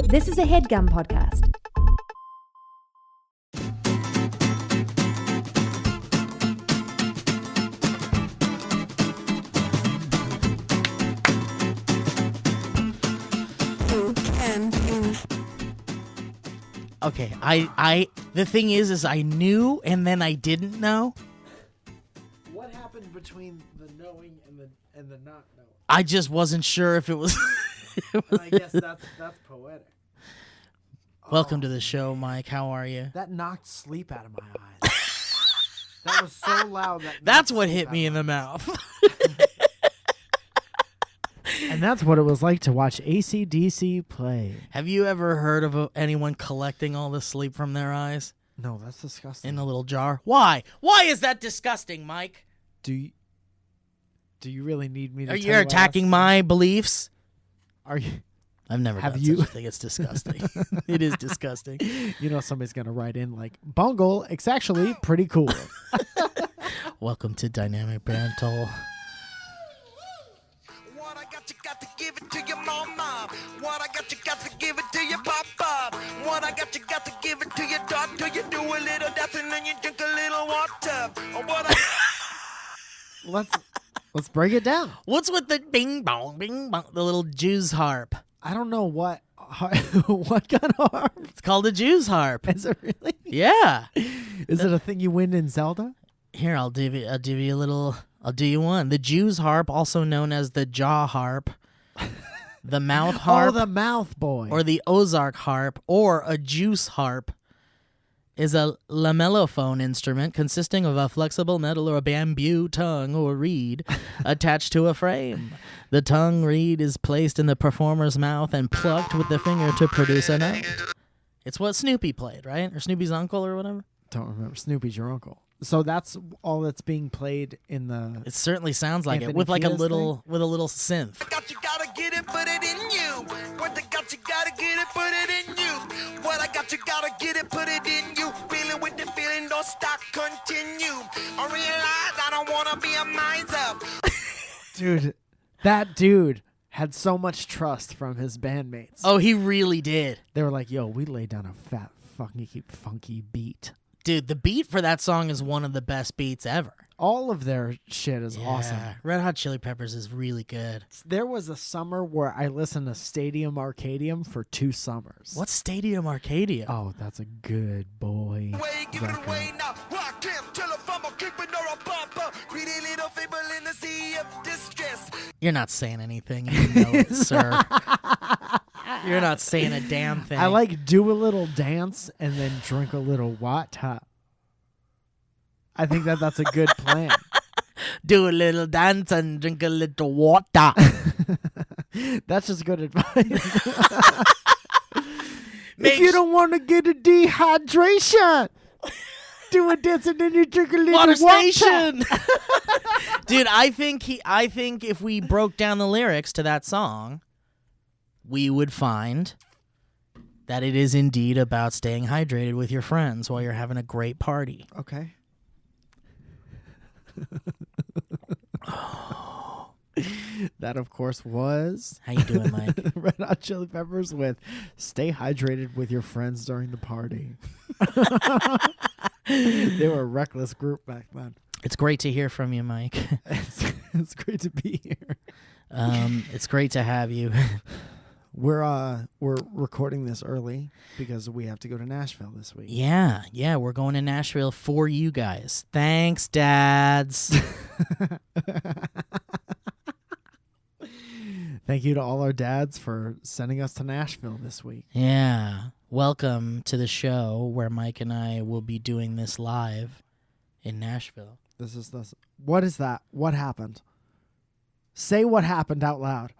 This is a HeadGum podcast. Okay, the thing is I knew and then I didn't know. What happened between the knowing and the not knowing? I just wasn't sure if it was. And I guess that's poetic. Welcome to the show, Mike. How are you? That knocked sleep out of my eyes. That was so loud. That's what hit me in the mouth. And that's what it was like to watch AC/DC play. Have you ever heard of anyone collecting all the sleep from their eyes No, that's disgusting. in a little jar? Why? Why is that disgusting, Mike? Do you really need me to Are tell you what attacking else? my beliefs? Are you? I've never Have done you- such a thing. It's disgusting. It is disgusting. You know somebody's going to write in like, Bungle, it's actually pretty cool. Welcome to Dynamic Banter. What I got to give it to your mama. What I got to give it to your papa. What I got to give it to your doctor. You do a little dancing and you drink a little water. What I Let's break it down. What's with the bing bong, the little Jew's harp? I don't know what kind of harp. It's called a Jew's harp. Is it really? Yeah. Is it a thing you win in Zelda? Here, I'll give you a little. I'll do you one. The Jew's harp, also known as the jaw harp, the mouth harp, Oh, the mouth boy. or the Ozark harp, or a juice harp, is a lamellophone instrument consisting of a flexible metal or bamboo tongue or reed attached to a frame. The tongue reed is placed in the performer's mouth and plucked with the finger to produce a note. It's what Snoopy played, right? Or Snoopy's uncle or whatever? Don't remember. Snoopy's your uncle. So that's all that's being played in the. It certainly sounds like it, Anthony with like a Kiedis little synth. got, you gotta get it, put it in you. What I got, you gotta get it, put it in you. What I got, you gotta get it, put it in you. Feeling with the feeling, don't stop, continue. I realize I don't wanna be a miser. Dude, that dude had so much trust from his bandmates. Oh, he really did. They were like, yo, we laid down a fat, funky beat. Dude, the beat for that song is one of the best beats ever. All of their shit is awesome. Red Hot Chili Peppers is really good. There was a summer where I listened to Stadium Arcadium for 2 summers. What's Stadium Arcadia? Oh, that's a good boy. Way, give it record. away now. Rock him till a fumble, keep it or a bumper. Read a little fable in the sea of distress. You're not saying anything, you know it, sir. You're not saying a damn thing. I like do a little dance and then drink a little water. I think that's a good plan. do a little dance and drink a little water. That's just good advice. Make If you don't want to get a dehydration, do a dance and then you drink a little Water water. Station. Dude, I think if we broke down the lyrics to that song, we would find that it is indeed about staying hydrated with your friends while you're having a great party. Okay. That, of course, was How you doing, Mike? Red Hot Chili Peppers with "Stay Hydrated with Your Friends During the Party." They were a reckless group back then. It's great to hear from you, Mike. It's great to be here. It's great to have you. We're recording this early because we have to go to Nashville this week. Yeah, we're going to Nashville for you guys. Thanks, dads. Thank you to all our dads for sending us to Nashville this week. Yeah. Welcome to the show where Mike and I will be doing this live in Nashville. What is that? What happened? Say what happened out loud.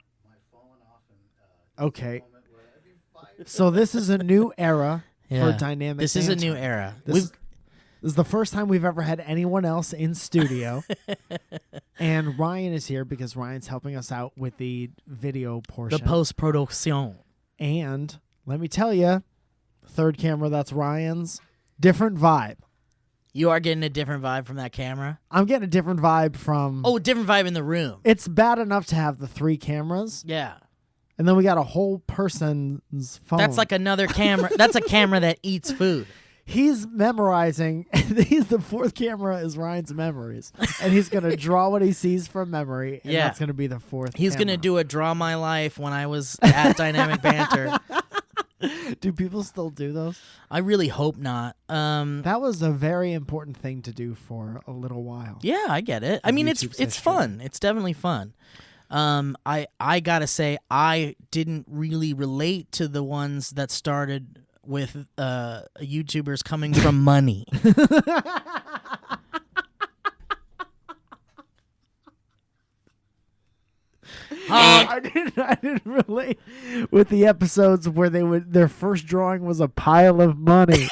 Okay. So this is a new era for Dynamic This is a Banter. new era. This is the first time we've ever had anyone else in studio. And Ryan is here because Ryan's helping us out with the video portion. The post-production. And let me tell you, third camera, that's Ryan's. Different vibe. You are getting a different vibe from that camera? I'm getting a different vibe from... Oh, different vibe in the room. It's bad enough to have the 3 cameras. Yeah. And then we got a whole person's phone. That's like another camera. That's a camera that eats food. He's memorizing. The fourth camera is Ryan's memories. And he's going to draw what he sees from memory. And that's going to be the fourth He's camera. going to do a Draw My Life when I was at Dynamic Banter. Do people still do those? I really hope not. That was a very important thing to do for a little while. Yeah, I get it. I mean, it's YouTube's fun. It's definitely fun. I gotta say, I didn't really relate to the ones that started with YouTubers coming from money. I didn't relate with the episodes where their first drawing was a pile of money.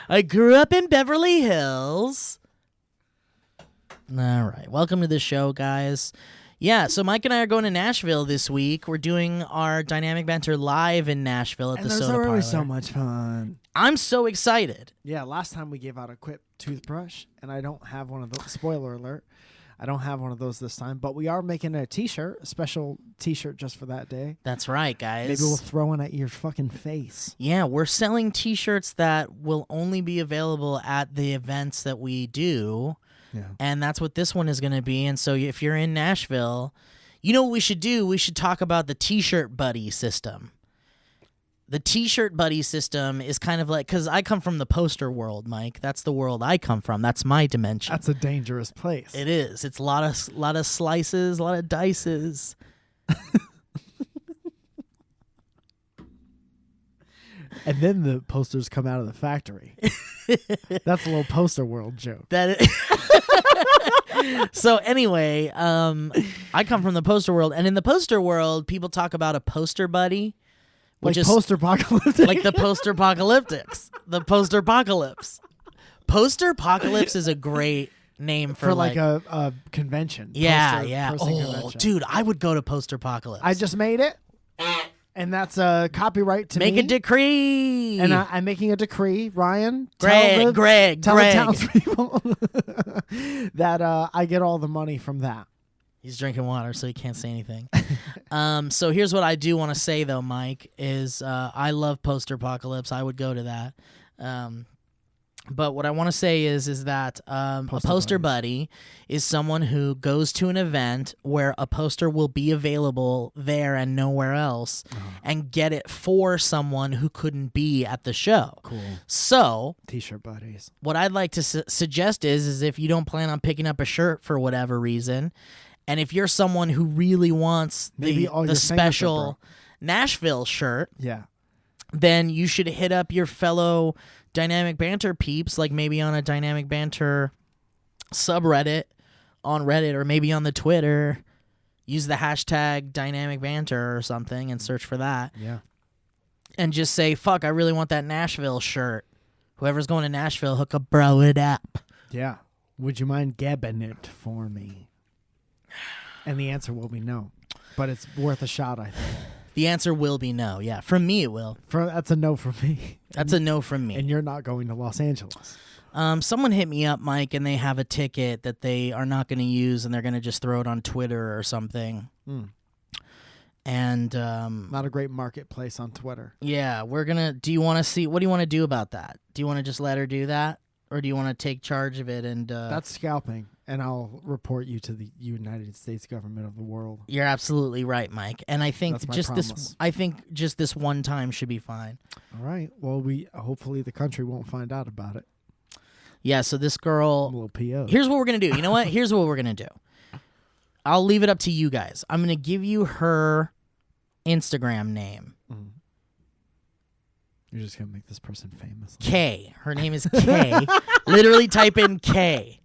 I grew up in Beverly Hills. All right. Welcome to the show, guys. Yeah, so Mike and I are going to Nashville this week. We're doing our Dynamic Banter live in Nashville at the Soda Parlor. Always so much fun. I'm so excited. Yeah, last time we gave out a Quip toothbrush, and I don't have one of those. Spoiler alert. I don't have one of those this time, but we are making a T-shirt, a special T-shirt just for that day. That's right, guys. Maybe we'll throw one at your fucking face. Yeah, we're selling T-shirts that will only be available at the events that we do. Yeah. And that's what this one is going to be. And so if you're in Nashville, you know what we should do? We should talk about the T-shirt buddy system. The T-shirt buddy system is kind of like, because I come from the poster world, Mike. That's the world I come from. That's my dimension. That's a dangerous place. It is. It's a lot of slices, a lot of dices. And then the posters come out of the factory. That's a little poster world joke. So anyway, I come from the poster world, and in the poster world, people talk about a poster buddy, which like is poster-apocalyptic. like the poster-apocalyptics, the poster-apocalypse. Poster-apocalypse is a great name for like a convention. Yeah. Convention. Dude, I would go to poster-apocalypse. I just made it, and that's a copyright to Make me. a decree. And I'm making a decree, Ryan. Greg, tell the Greg. townspeople that I get all the money from that. He's drinking water, so he can't say anything. So here's what I do want to say, though, Mike, is I love Poster Apocalypse. I would go to that. But what I want to say is that a poster buddy is someone who goes to an event where a poster will be available there and nowhere else and get it for someone who couldn't be at the show. Cool. So T-shirt buddies. what I'd like to suggest is if you don't plan on picking up a shirt for whatever reason, and if you're someone who really wants Maybe all the your fingers are special broke. Nashville shirt, Yeah. then you should hit up your fellow Dynamic Banter peeps, like maybe on a Dynamic Banter subreddit on Reddit, or maybe on the Twitter. Use the hashtag Dynamic Banter or something and search for that. Yeah. And just say, fuck, I really want that Nashville shirt. Whoever's going to Nashville, hook a bro it up. Yeah. Would you mind gebbing it for me? And the answer will be no. But it's worth a shot, I think. The answer will be no. Yeah, from me it will. That's a no from me. That's a no from me. And you're not going to Los Angeles. Someone hit me up, Mike, and they have a ticket that they are not going to use, and they're going to just throw it on Twitter or something. And Not a great marketplace on Twitter. yeah, we're gonna. Do you want to see? What do you want to do about that? Do you want to just let her do that, or do you want to take charge of it? And That's scalping, and I'll report you to the United States government of the world. you're absolutely right, Mike. And I think That's my just this. promise. I think just this one time should be fine. All right. Well, hopefully the country won't find out about it. Yeah. So this I'm a girl. little PO. Here's what we're gonna do. You know what? Here's what we're gonna do. I'll leave it up to you guys. I'm gonna give you her Instagram name. You're just gonna make this person famous. K. Her name is K. Literally type in K.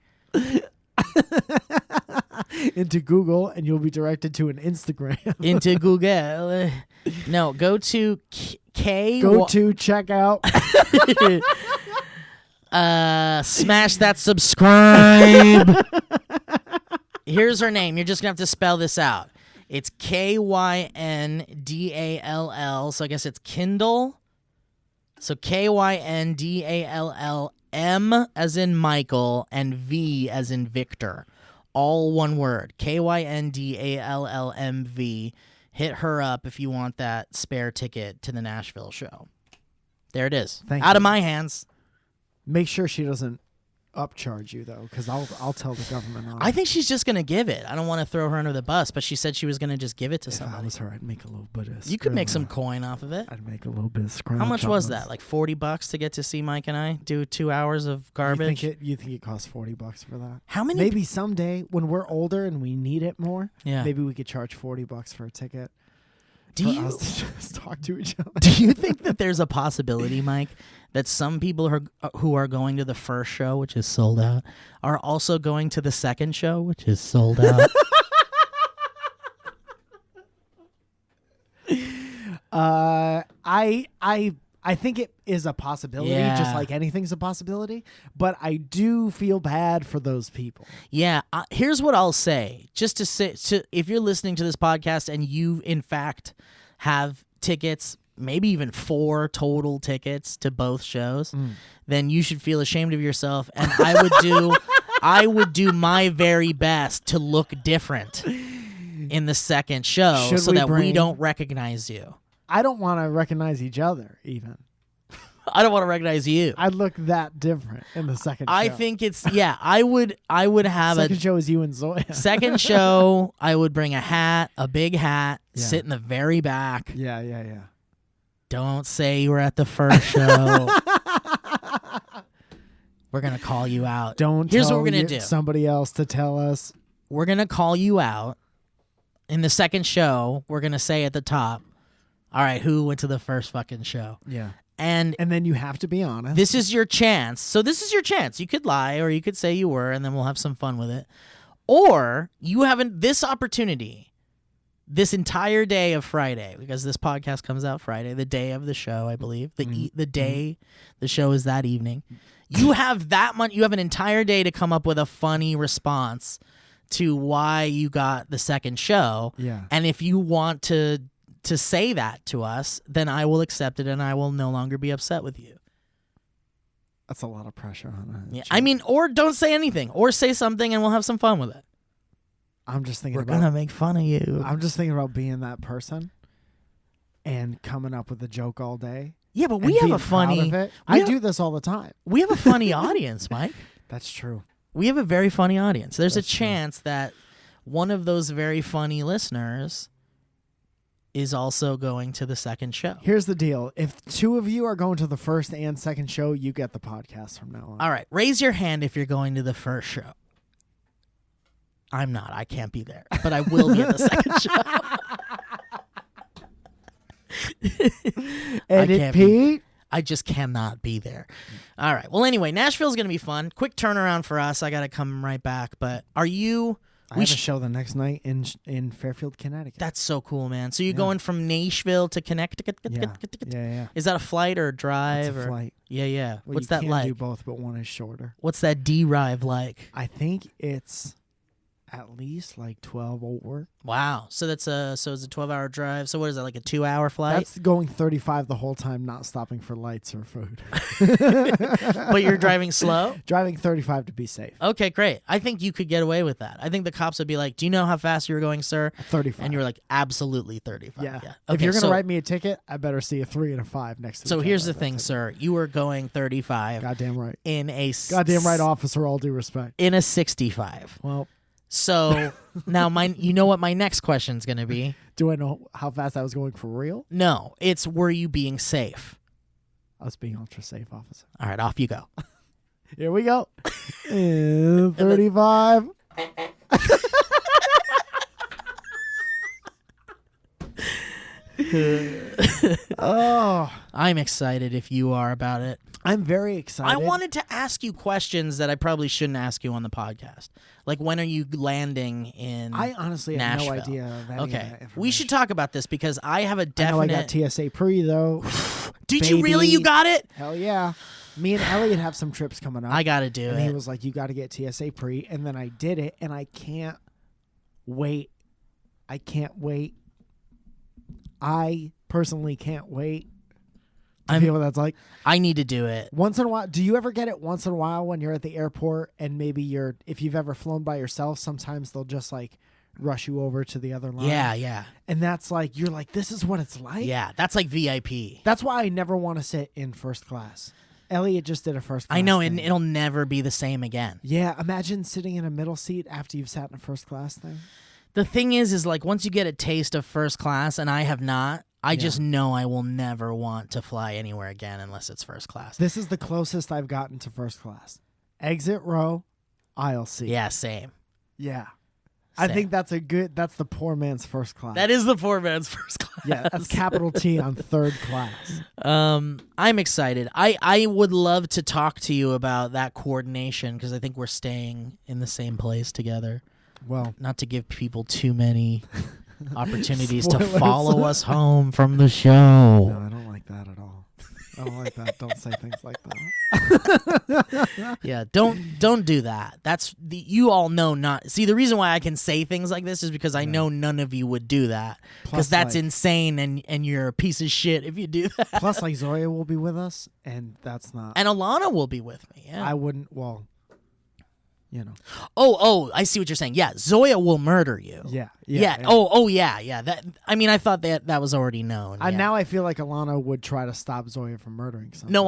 Into Google, and you'll be directed to an Instagram. Into Google. No, go to K. Go to checkout. Smash that subscribe. Here's her name. You're just gonna have to spell this out. It's Kyndall. So I guess it's Kindle. So Kyndallm as in Michael and V as in Victor. all one word, KYNDALLMV. Hit her up if you want that spare ticket to the Nashville show. There it is. Out of my hands. Make sure she doesn't upcharge you though, because I'll tell the government on it. I think she's just gonna give it. I don't want to throw her under the bus, but she said she was gonna just give it to If somebody. I was her, I'd make a little bit of. You could make some coin off of it. I'd make a little bit of scratch. How much on was this. that? Like $40 to get to see Mike and I do 2 hours of garbage? You think it costs $40 for that? How many? Maybe someday when we're older and we need it more, Yeah. maybe we could charge $40 for a ticket. Do for you us to just talk to each other? do you think that there's a possibility, Mike, that some people who are going to the first show, which is sold out, are also going to the second show, which is sold out? I think it is a possibility, Yeah. just like anything's a possibility. But I do feel bad for those people. Yeah, here's what I'll say. Just to say, if you're listening to this podcast and you, in fact, have tickets, maybe even 4 total tickets to both shows, then you should feel ashamed of yourself. And I would do my very best to look different in the second show so that we don't recognize you. I don't want to recognize each other, even. I don't want to recognize you. I'd look that different in the second show. I think I would have second show is you and Zoya. second show. I would bring a big hat, sit in the very back. Yeah. Don't say you were at the first show. We're going to call you out. Here's what we're going to do. Somebody else to tell us. We're going to call you out. In the second show, we're going to say at the top, all right, who went to the first fucking show? Yeah. And then you have to be honest. this is your chance. So this is your chance. You could lie or you could say you were, and then we'll have some fun with it. Or you have this opportunity this entire day of Friday, because this podcast comes out Friday, the day of the show, I believe. The day the show is that evening. You have you have an entire day to come up with a funny response to why you got the second show. Yeah. And if you want to say that to us, then I will accept it and I will no longer be upset with you. That's a lot of pressure on it. Yeah. I mean, or don't say anything, or say something and we'll have some fun with it. I'm just thinking We're going to make fun of you. I'm just thinking about being that person and coming up with a joke all day. Yeah, but we have a funny... I do this all the time. We have a funny audience, Mike. That's true. We have a very funny audience. There's a chance that one of those very funny listeners is also going to the second show. Here's the deal. If 2 of you are going to the first and second show, you get the podcast from now on. All right. Raise your hand if you're going to the first show. I'm not. I can't be there. But I will be at the second show. Edit Pete. I just cannot be there. All right. Well, anyway, Nashville's going to be fun. Quick turnaround for us. I got to come right back. But are you... I have a show the next night in Fairfield, Connecticut. That's so cool, man. So you're going from Nashville to Connecticut? Yeah. Is that a flight or a drive? It's a flight. Yeah. Well, What's that you like? can't do both, but one is shorter. What's that D-Rive like? I think it's at least like 12 over. Wow. So it's a 12-hour drive. So what is that, like a 2-hour flight? That's going 35 the whole time, not stopping for lights or food. But you're driving slow? Driving 35 to be safe. Okay, great. I think you could get away with that. I think the cops would be like, do you know how fast you were going, sir? 35. And you're like, absolutely 35. Yeah. if Okay, you're going to write me a ticket, I better see a 3 and a 5 next to So each here's other. the thing, sir. You were going 35 Goddamn right. in a... Goddamn right, officer, all due respect. In a 65. Well... So now you know what my next question's going to be? Do I know how fast I was going for real? No, it's were you being safe? I was being ultra safe, officer. All right, off you go. Here we go. 35. Oh, I'm excited if you are about it. I'm very excited. I wanted to ask you questions that I probably shouldn't ask you on the podcast. Like, when are you landing in I honestly Nashville? have no idea of any of Okay, that information. we should talk about this because I have a definite... I know I got TSA pre, though. Did you really? You got it? Hell yeah. Me and Elliot have some trips coming up. I got to do and it. he was like, you got to get TSA pre. And then I did it, and I can't wait. I personally can't wait Do you feel what that's like? I need to do it. Once in a while, do you ever get it once in a while when you're at the airport and maybe if you've ever flown by yourself, sometimes they'll just like rush you over to the other line. Yeah. And that's like, you're like, this is what it's like? Yeah, that's like VIP. That's why I never want to sit in first class. Elliot just did a first class I know, thing. and it'll never be the same again. Yeah, imagine sitting in a middle seat after you've sat in a first class thing. The thing is like once you get a taste of first class, and I have not, I just know I will never want to fly anywhere again unless it's first class. This is the closest I've gotten to first class. Exit row, aisle seat. Yeah, same. Yeah. I think that's the poor man's first class. That is the poor man's first class. Yeah, that's capital T on third class. I'm excited. I would love to talk to you about that coordination because I think we're staying in the same place together. Well, Not to give people too many opportunities to Spoilers. follow us home from the show. no, I don't like that at all. I don't like that. Don't say things like that. Yeah, don't do that. You all know not. See, the reason why I can say things like this is because I know none of you would do that. Because Plus, that's like- insane, and you're a piece of shit if you do that. Plus, like Zoya will be with us, and that's not. And Alana will be with me. Yeah. I wouldn't. Well, you know. Oh, I see what you're saying. Yeah, Zoya will murder you. Yeah. Oh, yeah. That. I mean, I thought that was already known. Yeah. Now I feel like Alana would try to stop Zoya from murdering someone. No,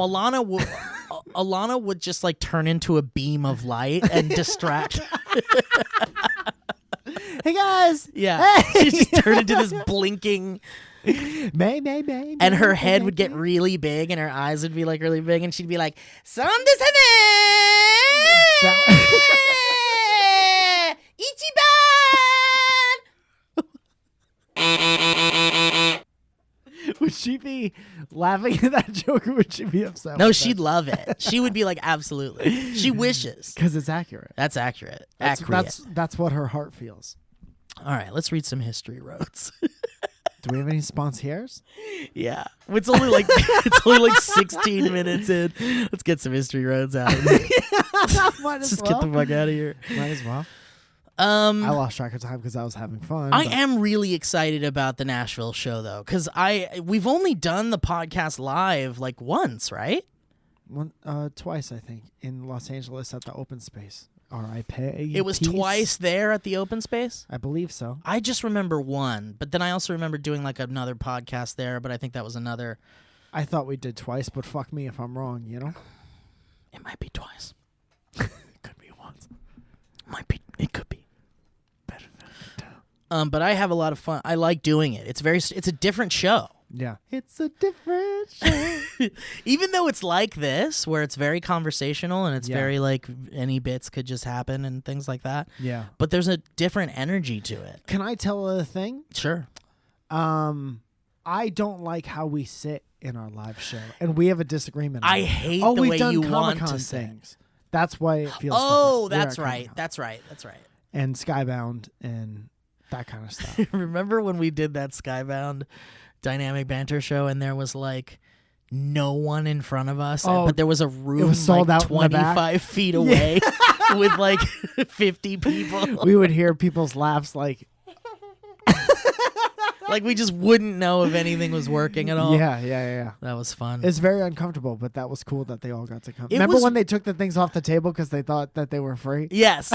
Alana would just like turn into a beam of light and distract. Hey guys. Yeah, Hey! she'd just turn into this blinking, May. and her head would get really big, and her eyes would be like really big, and she'd be like, "Ichiban." Would she be laughing at that joke, or would she be upset? No, she'd love it. She would be like, absolutely. She wishes. because it's accurate. That's accurate. That's what her heart feels. All right, let's read some history roads. Do we have any sponsors? Yeah, it's only like 16 minutes in. Let's get some history roads out. Might as Just well. get the fuck out of here. Might as well. I lost track of time because I was having fun. I but- am really excited about the Nashville show though, because we've only done the podcast live like once, right? Twice, I think, in Los Angeles at the open space. R.I.P. It was twice there at the open space. I believe so. I just remember one, but then I also remember doing like another podcast there, but I think that was another. I thought we did twice, but fuck me if I'm wrong, you know? It might be twice. Could be once. It could be. But I have a lot of fun. I like doing it. It's a different show. Yeah. It's a different show. Even though it's like this, where it's very conversational and it's Yeah. very like any bits could just happen and things like that. Yeah. But there's a different energy to it. Can I tell a thing? Sure. I don't like how we sit in our live show, and we have a disagreement. I on it. hate Oh, the we've way done you Comic-Con want to sit. things. That's why it feels. Oh, different. We're that's at right. Comic-Con. That's right. That's right. And Skybound and that kind of stuff. Remember when we did that Skybound Dynamic Banter show and there was like no one in front of us, Oh, but there was a room was sold like out in the back. 25 feet away with like 50 people. We would hear people's laughs like, Like we just wouldn't know if anything was working at all. yeah. That was fun. It's very uncomfortable, but that was cool that they all got to come. It Remember was- when they took the things off the table because they thought that they were free? Yes.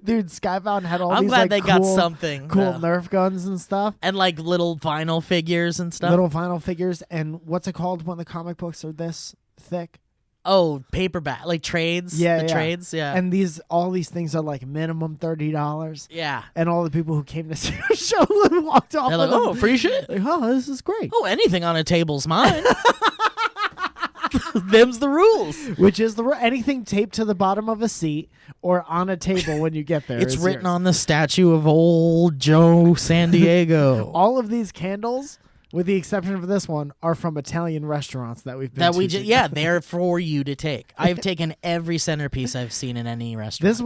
Dude, Skybound had all I'm these glad like they cool, got something. cool though. Nerf guns and stuff. And like little vinyl figures and stuff. Little vinyl figures. And what's it called when the comic books are this thick? Oh, paperback. Like trades. Yeah, The yeah. trades. Yeah. And all these things are like minimum $30. yeah. And all the people who came to see our show and walked off They're like, with them. oh, free shit. Like, oh, this is great. Oh, anything on a table's mine. Them's the rules. Which is anything taped to the bottom of a seat or on a table when you get there. It's is written yours. on the statue of old Joe San Diego. All of these candles, with the exception of this one, are from Italian restaurants that we've been to. Yeah, they're for you to take. I've taken every centerpiece I've seen in any restaurant.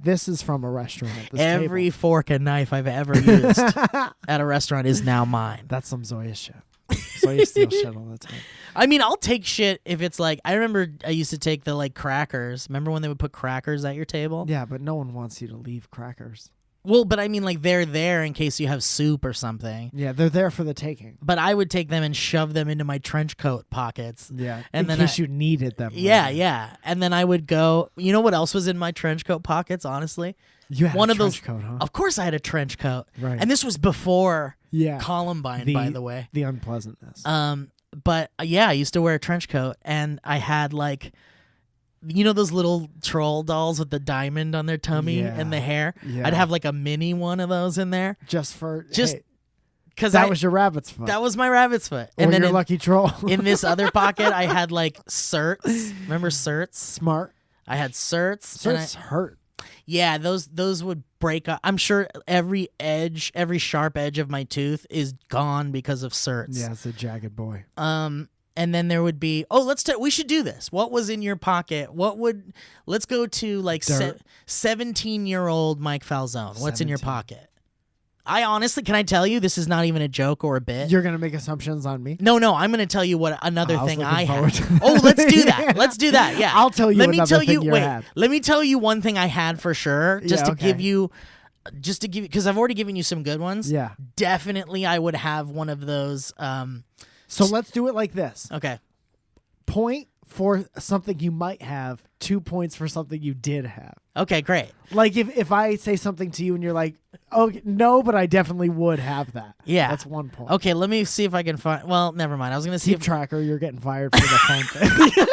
This is from a restaurant. This Every table. fork and knife I've ever used at a restaurant is now mine. That's some Zoya shit. Zoya steals shit all the time. I mean, I'll take shit if it's like, I remember I used to take the like crackers. Remember when they would put crackers at your table? Yeah, but no one wants you to leave crackers. Well, but I mean, like, they're there in case you have soup or something. Yeah, they're there for the taking. But I would take them and shove them into my trench coat pockets. Yeah, And in then case you needed them. Yeah, later. yeah. And then I would go, you know what else was in my trench coat pockets, honestly? You had One a of those trench coat, huh? Of course I had a trench coat. Right. And this was before Yeah. Columbine, by the way. The unpleasantness. But yeah, I used to wear a trench coat, and I had like, you know, those little troll dolls with the diamond on their tummy and the hair. Yeah. I'd have like a mini one of those in there, just because that was your rabbit's foot. that was my rabbit's foot. or And then your in, lucky troll. in this other pocket, I had like certs. Remember certs? Smart. I had certs. and Certs hurt. Yeah, those would break up. I'm sure every sharp edge of my tooth is gone because of certs. Yeah, it's a jagged boy. And then there would be, we should do this. What was in your pocket? Let's go to like 17-year-old Mike Falzone. What's in your 17. pocket? I honestly, can I tell you, this is not even a joke or a bit. You're gonna make assumptions on me. No, I'm going to tell you what another thing I looking had. forward to Oh, let's do that. Yeah. Let's do that. Yeah. I'll tell you Let me another tell thing you. you Wait. had. Let me tell you one thing I had for sure, just Yeah, to give okay. you, because I've already given you some good ones. Yeah. Definitely, I would have one of those. So let's do it like this. Okay. Point for something you might have, 2 points for something you did have. Okay. Great. Like if I say something to you and you're like, oh no, but I definitely would have that. Yeah. That's 1 point. Okay. Let me see if I can find. Well, never mind. I was going to see Keep if tracker, you're getting fired for the phone thing.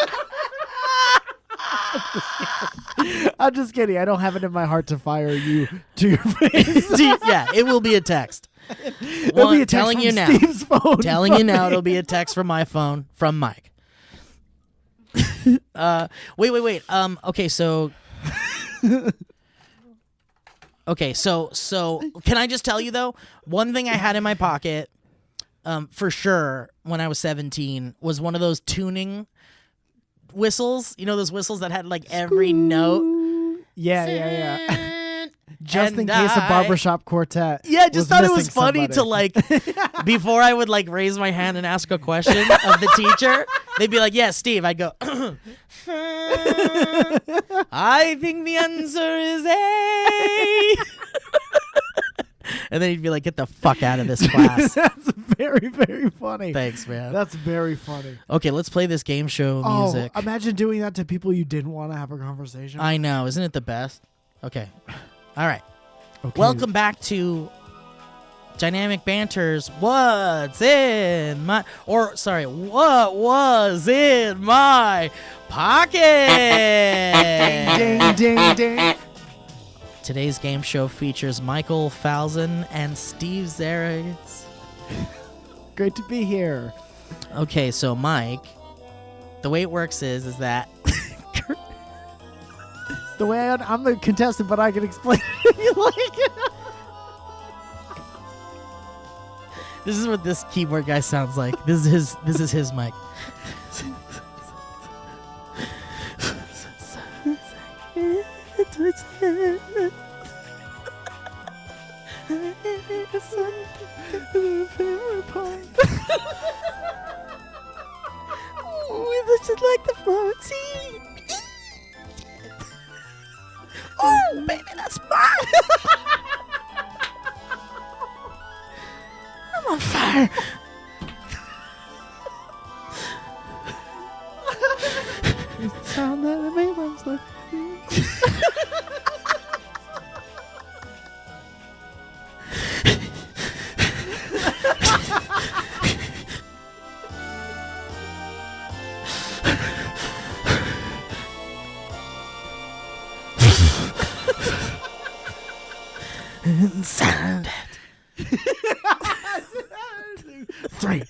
I'm just kidding. I don't have it in my heart to fire you to your face. Yeah, it will be a text. It'll be a text telling from you now. Steve's phone. Telling you now, it'll be a text from my phone from Mike. Wait. Okay, so. Okay, so can I just tell you though? One thing I had in my pocket, for sure, when I was 17, was one of those tuning whistles. You know those whistles that had like every note. Yeah. Just And in case a I- barbershop quartet. Yeah, I just thought it was missing funny somebody. to like before I would like raise my hand and ask a question of the teacher, they'd be like, "Yeah, Steve." I'd go, "I think the answer is A." And then he'd be like, "Get the fuck out of this class." That's very, very funny. Thanks, man. That's very funny. Okay, let's play this game show music. Oh, imagine doing that to people you didn't want to have a conversation with. I know, isn't it the best? Okay. All right. Okay. Welcome back to Dynamic Banter's What was in my pocket? Ding, ding, ding. Today's game show features Michael Falzon and Steve Zaretz. Great to be here. Okay, so Mike, the way it works is that The way I'm the contestant, but I can explain it if you like. this is what this keyboard guy sounds like. This is his mic. This is like the floaty. Oh, baby, that's mine. I'm on fire. It's the sound that I made last night. Sound it. 3.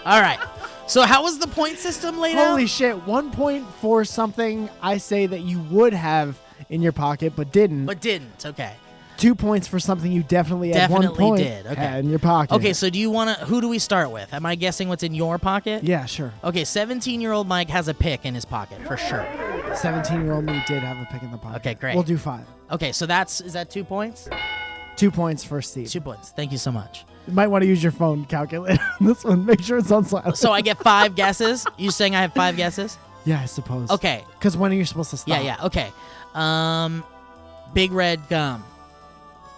All right. So how was the point system laid out? Holy shit. 1 point for something I say that you would have in your pocket but didn't. But didn't. Okay. 2 points for something you definitely at 1 Definitely point did, okay. had in your pocket. Okay, so who do we start with? Am I guessing what's in your pocket? Yeah, sure. Okay, 17-year-old Mike has a pick in his pocket for sure. 17-year-old me did have a pick in the pocket. Okay, great. We'll do 5. Okay, so is that 2 points? 2 points for Steve. 2 points. Thank you so much. You might want to use your phone calculator on this one. Make sure it's on silent. So I get 5 guesses? You saying I have 5 guesses? Yeah, I suppose. Okay. Because when are you supposed to stop? Yeah, okay. Big red gum.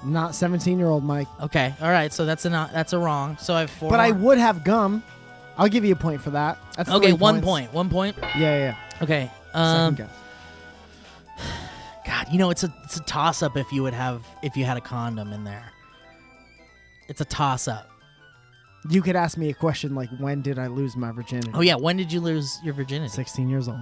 Not 17-year-old Mike. Okay. All right. So that's a wrong. So I have 4. But I would have gum. I'll give you a point for that. That's Okay. 3 1 points. point. 1 point. Yeah. Okay. Second guess. God, it's a toss up if you had a condom in there. It's a toss up. You could ask me a question like, when did I lose my virginity? Oh yeah, when did you lose your virginity? 16 years old.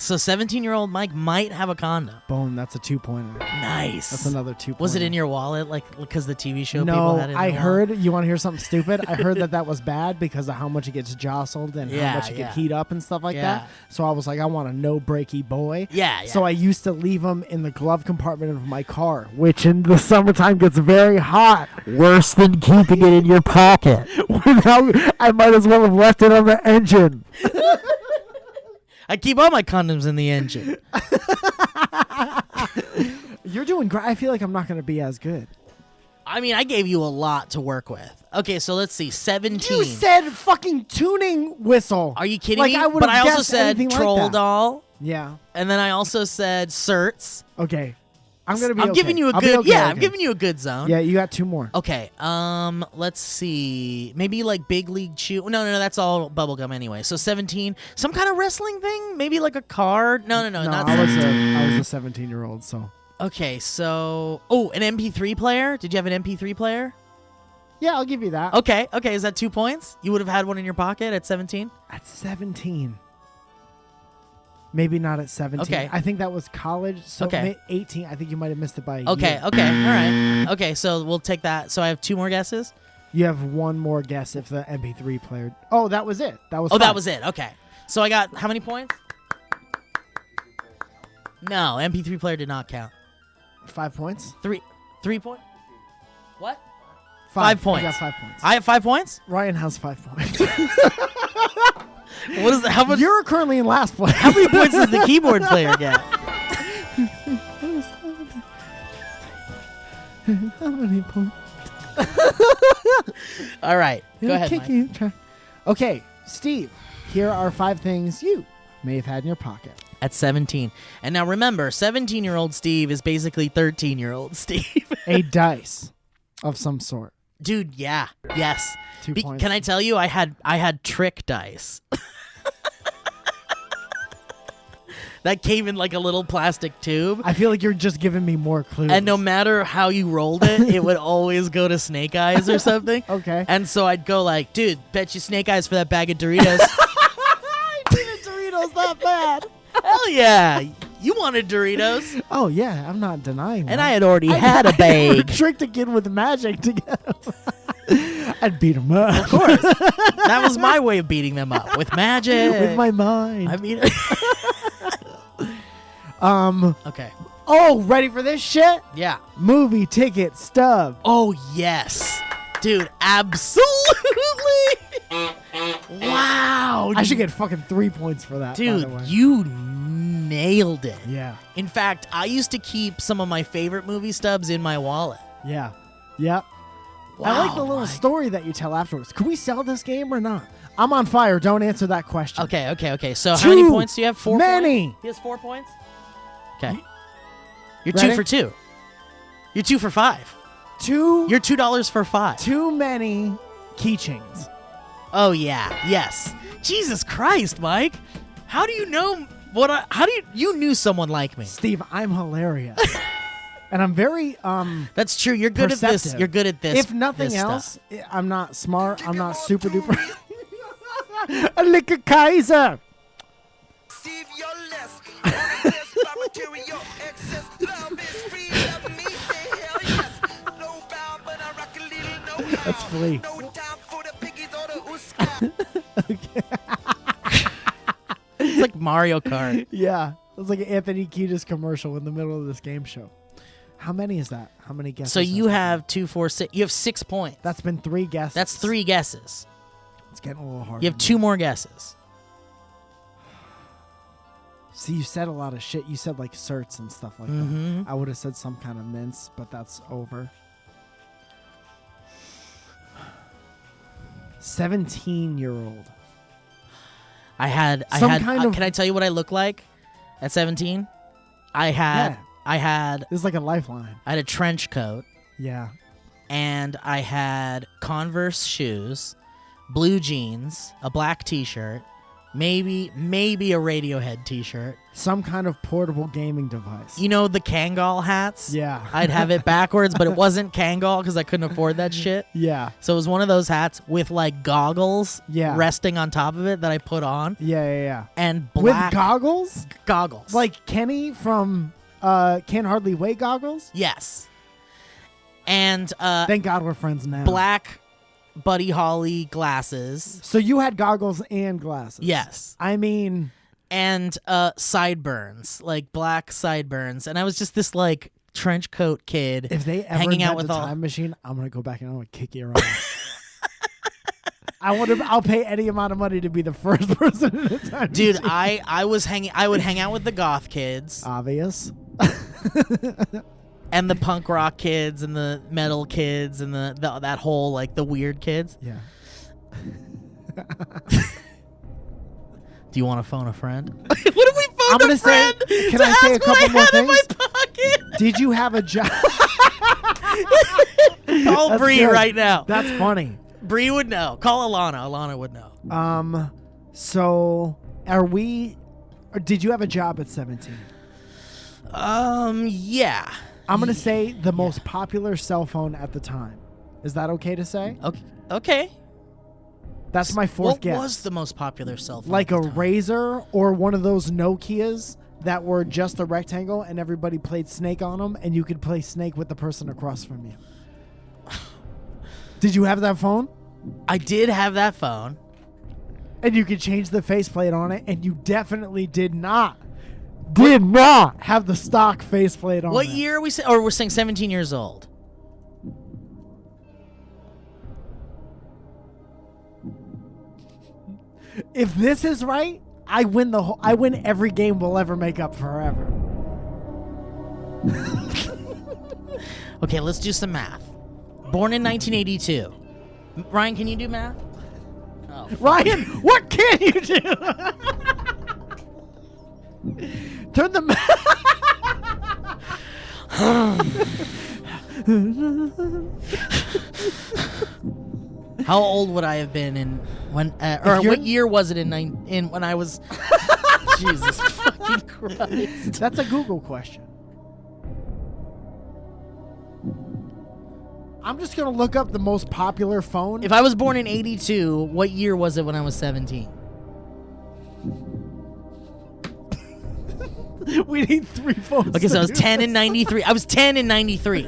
So 17-year-old Mike might have a condom. Boom, that's a 2-pointer. Nice. That's another 2-pointer. Was it in your wallet, like because the TV show No, people had it in I their heard, you want to hear something stupid? I heard that was bad because of how much it gets jostled and how much it yeah. could heat up and stuff like Yeah. that. So I was like, I want a no-breaky boy. Yeah. So I used to leave them in the glove compartment of my car, which in the summertime gets very hot. Worse than keeping it in your pocket. I might as well have left it on the engine. I keep all my condoms in the engine. You're doing great. I feel like I'm not going to be as good. I mean, I gave you a lot to work with. Okay, so let's see. 17. You said fucking tuning whistle. Are you kidding Like, me? I would've But I also guessed said anything like troll that. doll, Yeah. and then I also said certs. Okay. I'm going to be I'm okay. giving you a I'll be good. okay, I'm okay. giving you a good zone. Yeah, you got 2 more. Okay. Let's see. Maybe like Big League Chew. No. That's all bubblegum anyway. So 17. Some kind of wrestling thing. Maybe like a card. No. No, Not I 17. was a 17-year-old, so. Okay. So. Oh, an MP3 player. Did you have an MP3 player? Yeah, I'll give you that. Okay. Is that 2 points? You would have had one in your pocket at 17. At 17. Maybe not at 17. Okay. I think that was college. So Okay. 18. I think you might have missed it by a Okay. year. All right. Okay. So we'll take that. So I have 2 more guesses. You have 1 more guess if the MP3 player. Oh, that was it. That was. Oh, that 5. was it. Okay. So I got how many points? No, MP3 player did not count. 5 points. 3 points. What? 5 points. You got 5 points. I have 5 points. Ryan has 5 points. What is that? How much? You're currently in last place. How many points does the keyboard player get? How many points? All right, go ahead, Mike. Okay, Steve. Here are 5 things you may have had in your pocket. At 17, and now remember, 17-year-old Steve is basically 13-year-old Steve. A dice of some sort. Dude, yeah, yes. 2 points. Can I tell you, I had trick dice. That came in like a little plastic tube. I feel like you're just giving me more clues. And no matter how you rolled it, it would always go to Snake Eyes or something. Okay. And so I'd go like, dude, bet you Snake Eyes for that bag of Doritos. I needed Doritos that bad. Hell yeah. You wanted Doritos. Oh, yeah. I'm not denying that. And I had already had a bag. Tricked a kid with magic to get him. I'd beat him up. Of course. That was my way of beating them up. With magic. With my mind. I mean... Okay. Oh, ready for this shit? Yeah. Movie ticket stub. Oh, yes. Dude, absolutely. Wow. I should get fucking 3 points for that, by Dude, the way. you nailed it. Yeah. In fact, I used to keep some of my favorite movie stubs in my wallet. Yeah. Yep. I like the little story that you tell afterwards. Can we sell this game or not? I'm on fire. Don't answer that question. Okay. So how many points do you have? 4 many. points? He has 4 points? Okay. You're Ready? 2 for 2. You're 2 for 5. You're $2 for 5. Too many keychains. Oh, yeah. Yes. Jesus Christ, Mike. How do you know you knew someone like me? Steve, I'm hilarious. And I'm very That's true. You're good at this. perceptive. You're good at this. If nothing this else, stuff. I'm not smart. I'm not super duper. A lick of Kaiser. Receive your less. All this by material excess. Love is free. Love me. Say hell yes. No bound, but I rock a little no how. That's Flea. No time for the piggies or the ooska. It's like Mario Kart. Yeah. It's like an Anthony Kiedis commercial in the middle of this game show. How many is that? How many guesses? So you has that have 2, 4, 6. You have 6 points. been? That's been 3 guesses. That's 3 guesses. It's getting a little hard. You have 2 more guesses. See, you said a lot of shit. You said like certs and stuff like Mhm. that. I would have said some kind of mints, but that's over. 17-year-old. I had Some kind of- can I tell you what I look like at 17? I had had This is like a lifeline. a trench coat, Yeah. and I had Converse shoes, blue jeans, a black T-shirt, maybe a Radiohead T-shirt. Some kind of portable gaming device. You know the Kangol hats? Yeah. I'd have it backwards, but it wasn't Kangol because I couldn't afford that shit. Yeah. So it was one of those hats with like goggles Yeah. resting on top of it that I put on, Yeah. and With black goggles? goggles. Like Kenny from Can't Hardly Wait goggles? yes. And Thank God we're friends now. black Buddy Holly glasses. So you had goggles and glasses? Yes. I mean, And sideburns, like black sideburns. And I was just this like trench coat kid if they ever hanging out invent with the all time machine, I'm going to go back and I'm going to kick you around. I'll pay any amount of money to be the first person in a time Dude, machine. I would hang out with the goth kids Obvious. and the punk rock kids and the metal kids and the that whole like the weird kids. Yeah. Do you want to phone a friend? What if we phone I'm gonna a say- friend? can to I say a ask what couple I more had in my things? pocket? Did you have a job? Call That's Bree good. right now. That's funny. Bree would know. Call Alana. Alana would know. So did you have a job at 17? Yeah. I'm going to say the most popular cell phone at the time. Is that okay to say? Okay. That's my fourth What guess. was the most popular cell phone? Like at a the time? Razor or one of those Nokias that were just a rectangle and everybody played Snake on them and you could play Snake with the person across from you. Did you have that phone? I did have that phone. And you could change the faceplate on it, and you definitely did not have the stock faceplate on What it. year are we saying? Or we're saying 17 years old. If this is right, I win I win every game we'll ever make up forever. Okay, let's do some math. Born in 1982. Ryan, can you do math? Oh, Ryan, what can you do? Turn the how old would I have been in when? Or what year was it in when I was? Jesus fucking Christ! That's a Google question. I'm just gonna look up the most popular phone. If I was born in 82, what year was it when I was 17? We need 3 phones. Okay, so to I was do 10 this. in 93. I was 10 in 93.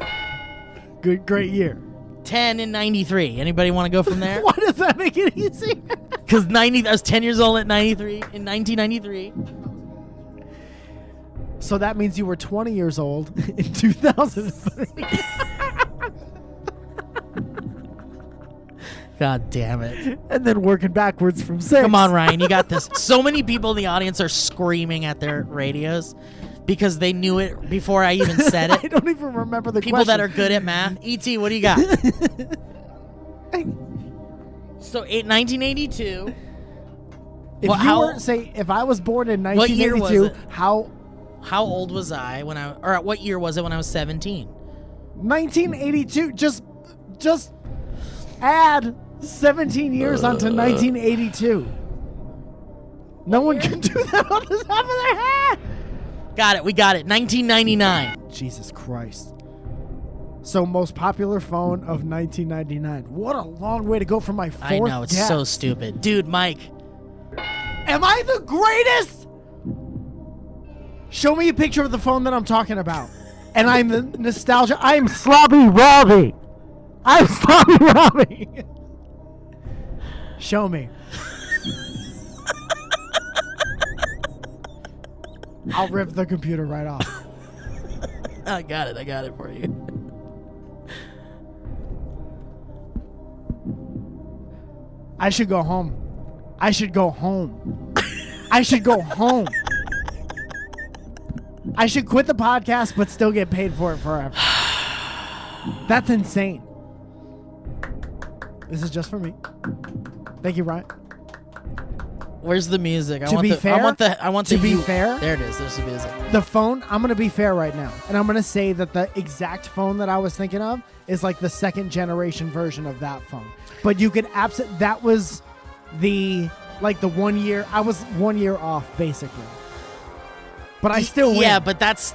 Great year. 10 in 93. Anybody want to go from there? Why does that make it easier? Because I was 10 years old at 93 in 1993. So that means you were 20 years old in 2003. God damn it. And then working backwards from 6. Come on, Ryan, you got this. So many people in the audience are screaming at their radios because they knew it before I even said I it. don't even remember the People question. that are good at math. E.T., what do you got? So 1982. If Well, you how- were, say, if I was born in What year was 1982, it? how How old was I when or what year was it when I was 17? 1982, just add 17 years onto 1982. No one can do that on the top of their head. Got it. We got it. 1999. Jesus Christ. So most popular phone of 1999. What a long way to go from my fourth I know, it's guess. so stupid. Dude, Mike. Am I the greatest? Show me a picture of the phone that I'm talking about. And I'm the nostalgia. I'm Sloppy Robbie. I'm Sloppy Robbie. Show me. I'll rip the computer right off. I got it. I got it for you. I should go home. I should go home. I should go home. I should quit the podcast but still get paid for it forever. That's insane. This is just for me. Thank you, Ryan. Where's the music? To be fair, I want the. to be you. fair, There it is. There's the music. the phone, I'm going to be fair right now. And I'm going to say that the exact phone that I was thinking of is like the second generation version of that phone. But you could that was the 1 year. I was 1 year off, basically. But I still win. Yeah, but that's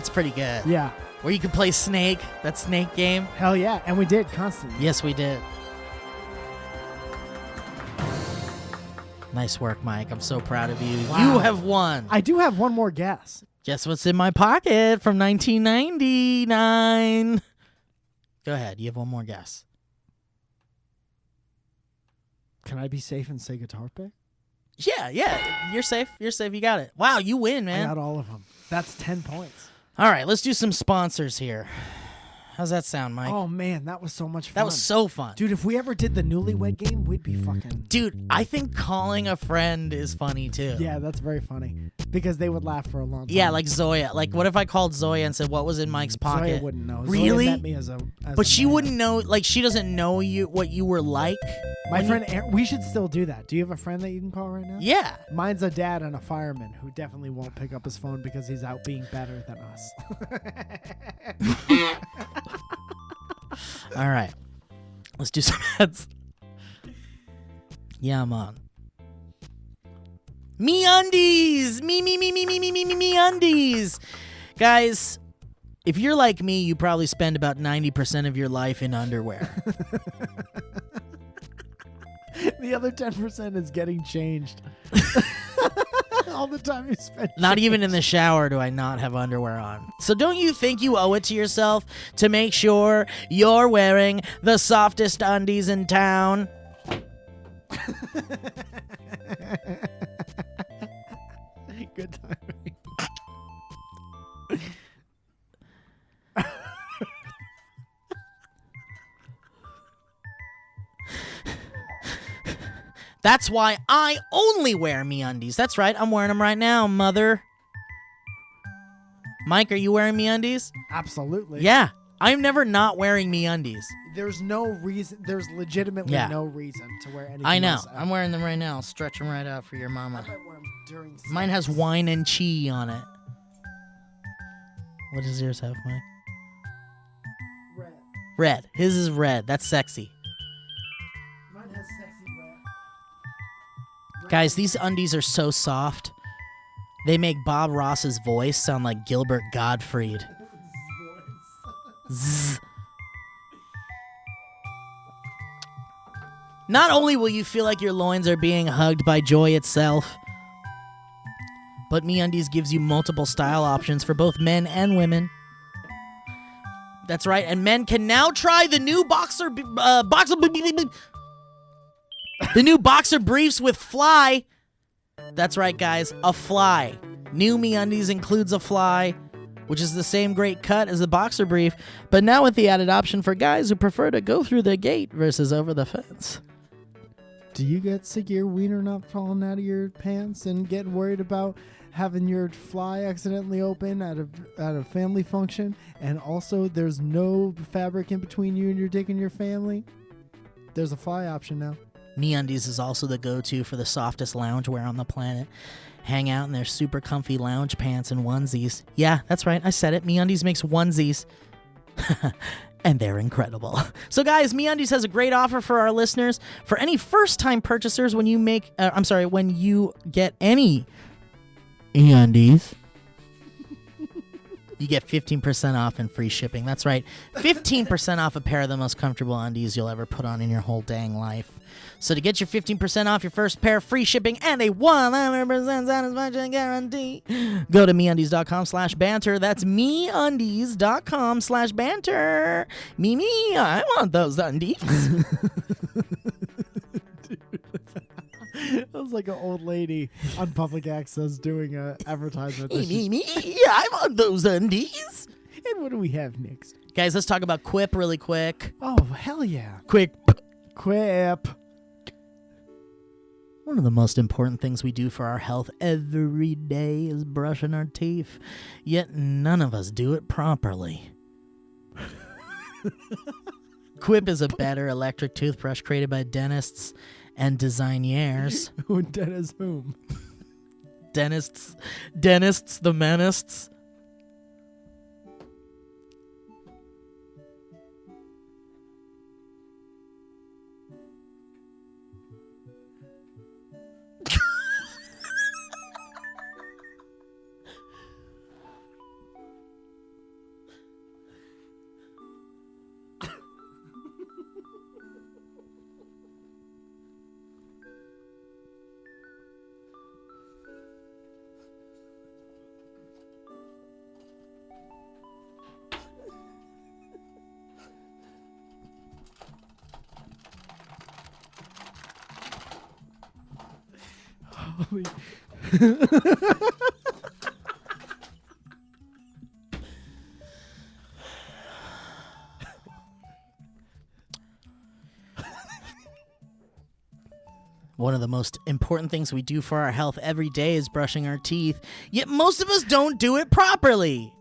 pretty good. Yeah. Where you could play Snake, that Snake game. Hell yeah. And we did constantly. Yes, we did. Nice work, Mike. I'm so proud of you. Wow. You have won. I do have one more guess. Guess what's in my pocket from 1999? Go ahead. You have one more guess. Can I be safe and say guitar pick? Yeah. You're safe. You got it. Wow, you win, I man. got all of them. That's 10 points. All right, let's do some sponsors here. How's that sound, Mike? Oh, man. That was so much fun. that was so fun. Dude, if we ever did the newlywed game, we'd be fucking... Dude, I think calling a friend is funny, too. Yeah, that's very funny. Because they would laugh for a long time. Yeah, like Zoya. Like, what if I called Zoya and said, what was in Mike's pocket? Zoya wouldn't know. Really? Zoya met me as But a she man. wouldn't know, like, she doesn't know what you were like. My friend Aaron, we should still do that. Do you have a friend that you can call right now? Yeah. Mine's a dad and a fireman who definitely won't pick up his phone because he's out being better than us. All right. Let's do some ads. Yeah, I'm on. MeUndies! MeUndies! Guys, if you're like me, you probably spend about 90% of your life in underwear. The other 10% is getting changed. All the time you spend. Not even in the shower do I not have underwear on. So don't you think you owe it to yourself to make sure you're wearing the softest undies in town? Good timing. That's why I only wear MeUndies. That's right, I'm wearing them right now, mother. Mike, are you wearing MeUndies? Absolutely. Yeah, I'm never not wearing MeUndies. There's no reason. There's legitimately Yeah. no reason to wear anything I know. else. I'm wearing them right now. I'll stretch them right out for your I mama. might wear 'em during Mine has sex. wine and cheese on it. What does yours have, Mike? Red. Red. His is red. That's sexy. Mine has sexy red. Guys, these undies are so soft. They make Bob Ross's voice sound like Gilbert Gottfried. Zzz. Not only will you feel like your loins are being hugged by joy itself, but MeUndies gives you multiple style options for both men and women. That's right, and men can now try the new the new boxer briefs with fly. That's right, guys, a fly. New MeUndies includes a fly, which is the same great cut as the boxer brief, but now with the added option for guys who prefer to go through the gate versus over the fence. Do you get sick of your wiener not falling out of your pants and get worried about having your fly accidentally open at a family function, and also there's no fabric in between you and your dick and your family? There's a fly option now. MeUndies is also the go-to for the softest loungewear on the planet. Hang out in their super comfy lounge pants and onesies. Yeah, that's right, I said it. MeUndies makes onesies. And they're incredible. So guys, MeUndies has a great offer for our listeners. For any first-time purchasers, when you get any MeUndies, you get 15% off and free shipping. That's right, 15% off a pair of the most comfortable undies you'll ever put on in your whole dang life. So to get your 15% off your first pair, free shipping, and a 100% satisfaction guarantee, go to MeUndies.com/banter. That's MeUndies.com/banter. Me, I want those undies. That was like an old lady on public access doing an advertisement. me, I want those undies. And what do we have next? Guys, let's talk about Quip really quick. Oh, hell yeah. Quick. Quip. One of the most important things we do for our health every day is brushing our teeth, yet none of us do it properly. Quip is a better electric toothbrush created by dentists and designiers. Dennis whom? Dentists, the menists. Holy. One of the most important things we do for our health every day is brushing our teeth, yet most of us don't do it properly.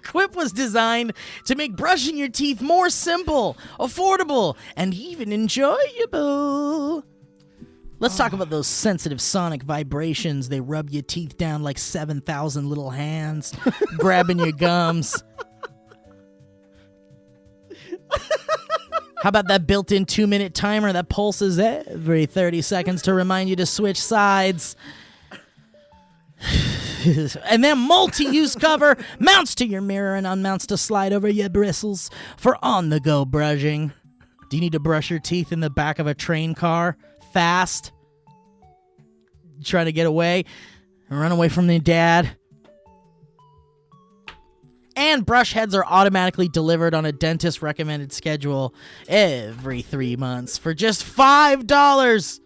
Quip was designed to make brushing your teeth more simple, affordable, and even enjoyable. Let's talk about those sensitive sonic vibrations. They rub your teeth down like 7,000 little hands, grabbing your gums. How about that built-in 2-minute timer that pulses every 30 seconds to remind you to switch sides? And then multi-use cover mounts to your mirror and unmounts to slide over your bristles for on-the-go brushing. Do you need to brush your teeth in the back of a train car fast? Trying to get away? Run away from your dad? And brush heads are automatically delivered on a dentist-recommended schedule every 3 months for just $5.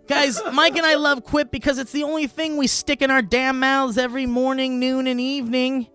Guys, Mike and I love Quip because it's the only thing we stick in our damn mouths every morning, noon, and evening.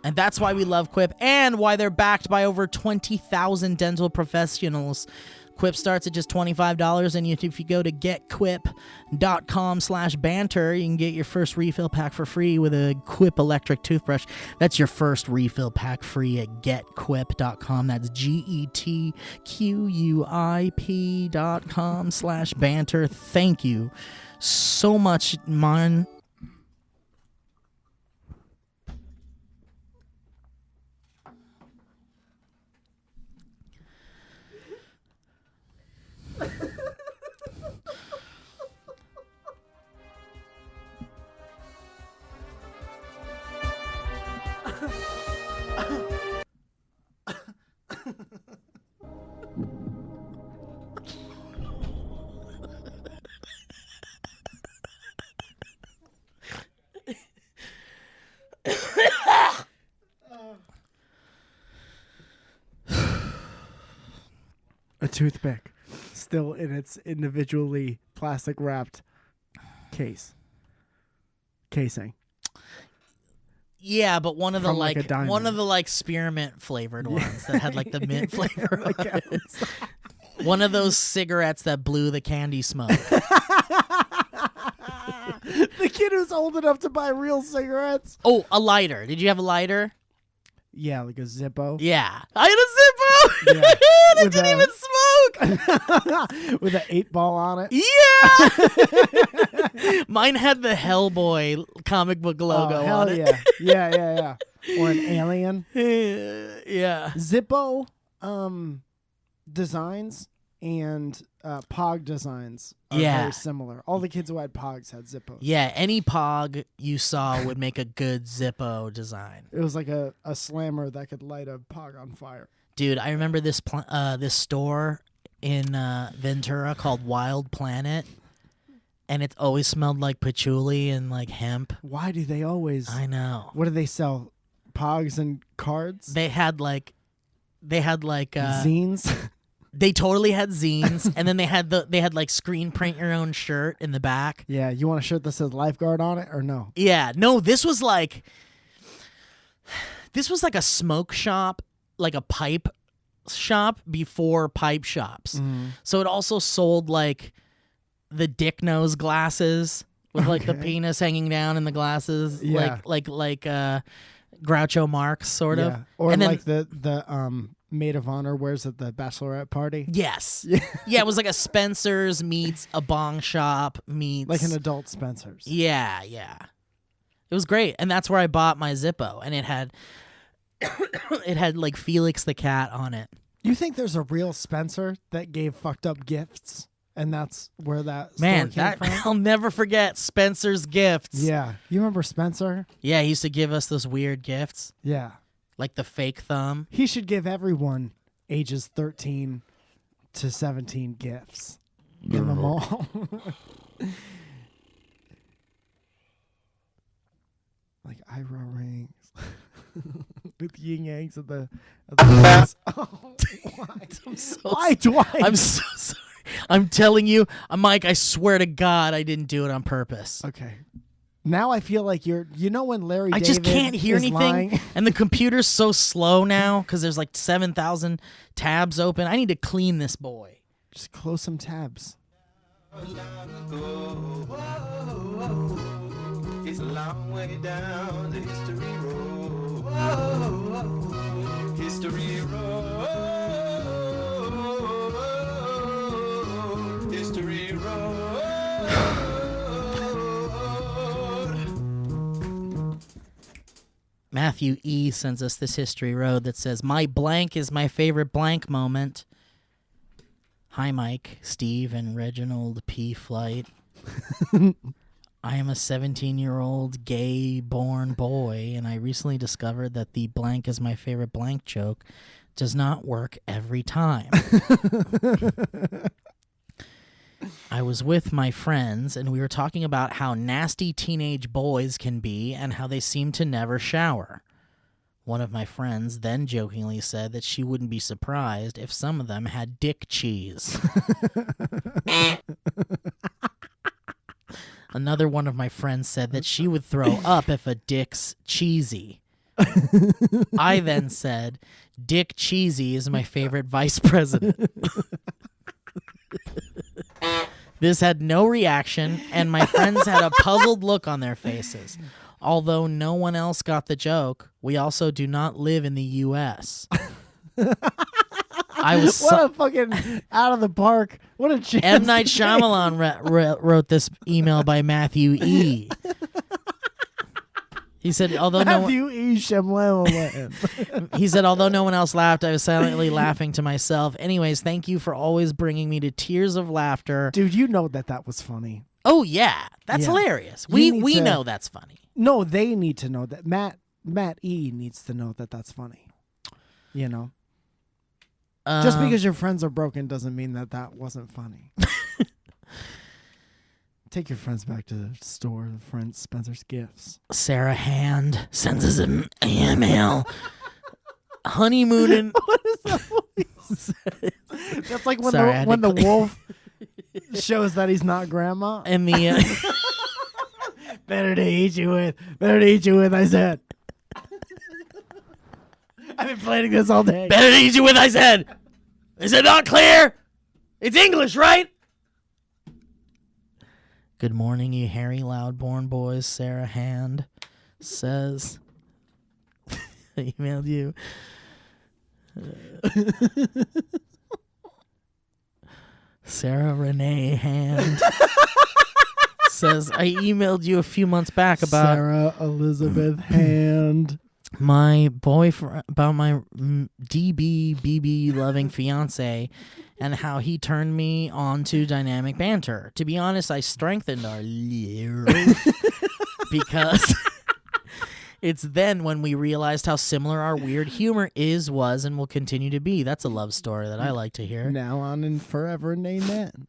And that's why we love Quip and why they're backed by over 20,000 dental professionals. Quip starts at just $25, and if you go to getquip.com/banter, you can get your first refill pack for free with a Quip electric toothbrush. That's your first refill pack free at getquip.com. That's GETQUIP.com/banter. Thank you so much, man. A toothpick, still in its individually plastic wrapped casing. Yeah, but one of the From, like, a diamond. one of the like spearmint flavored ones that had like the mint flavor. on it. One of those cigarettes that blew the candy smoke. The kid who's old enough to buy real cigarettes. Oh, a lighter. Did you have a lighter? Yeah, like a Zippo. Yeah, I had a Zippo. Yeah. And it With didn't a- even smoke. With an 8-ball on it. Yeah. Mine had the Hellboy comic book logo Oh, hell on it. yeah. Yeah. Or an alien. Yeah. Zippo designs and Pog designs are Yeah. very similar. All the kids who had Pogs had Zippos. Yeah, any Pog you saw would make a good Zippo design. It was like a slammer that could light a Pog on fire. Dude, I remember this this store in Ventura called Wild Planet, and it always smelled like patchouli and like hemp. Why do they always? I know. What do they sell? Pogs and cards? They had like Zines? they totally had zines, and then they had like screen print your own shirt in the back. Yeah, you want a shirt that says lifeguard on it or no? Yeah, no, this was like a smoke shop, like a pipe shop before pipe shops. So it also sold like the dick nose glasses with like the Okay. penis hanging down in the glasses, Yeah. like Groucho Marx sort of. Yeah. Or And then- like the maid of honor wears at the bachelorette party. Yes. Yeah, it was like a Spencer's meets a bong shop meets Like an adult Spencer's. Yeah. It was great, and that's where I bought my Zippo, and it had like Felix the cat on it. You think there's a real Spencer that gave fucked up gifts? And that's where that Man, store came from? I'll never forget Spencer's gifts. Yeah. You remember Spencer? Yeah, he used to give us those weird gifts, Yeah. like the fake thumb. He should give everyone ages 13 to 17 gifts in the mall. Like eyebrow rings with yin yangs at the base. Oh, why? I'm so Why twice? I'm so sorry. I'm telling you, Mike, I swear to God, I didn't do it on purpose. Okay. Now I feel like you're. You know when Larry I David just can't hear is anything, lying? and the computer's so slow now because there's like 7,000 tabs open. I need to clean this boy. Just close some tabs. It's a long way down the history road. History road. History road. Matthew E. sends us this history road that says, "My blank is my favorite blank moment." Hi, Mike, Steve, and Reginald P. Flight. I am a 17-year-old gay-born boy, and I recently discovered that the blank is my favorite blank joke does not work every time. I was with my friends, and we were talking about how nasty teenage boys can be and how they seem to never shower. One of my friends then jokingly said that she wouldn't be surprised if some of them had dick cheese. Another one of my friends said that she would throw up if a dick's cheesy. I then said, "Dick Cheesy is my favorite vice president." This had no reaction, and my friends had a puzzled look on their faces. Although no one else got the joke, we also do not live in the U.S. I was What a fucking out of the park. What a chance. M. Night Shyamalan wrote this email by Matthew E. He said, although Matthew E. Shyamalan. he said, although no one else laughed, I was silently laughing to myself. Anyways, thank you for always bringing me to tears of laughter. Dude, you know that was funny. Oh yeah, that's Yeah. hilarious. You We need to- know that's funny. No, they need to know that. Matt E. needs to know that that's funny. You know? Just because your friends are broken doesn't mean that wasn't funny. Take your friends back to the store, the friends Spencer's Gifts. Sarah Hand sends us an email. Honeymooning. What is that voice? That's like when Sorry, I had when to the wolf shows that he's not grandma. And the Better to eat you with, I said. I've been planning this all day. better to eat you with, I said. Is it not clear? It's English, right? Good morning, you hairy, loud-born boys. Sarah Hand says, I emailed you. Sarah Renee Hand says, I emailed you a few months back about Sarah Elizabeth Hand. my boyfriend, about my DB loving fiance, and how he turned me on to Dynamic Banter. To be honest, I strengthened our because it's then when we realized how similar our weird humor was, and will continue to be. That's a love story that I like to hear. Now on and forever, nay man.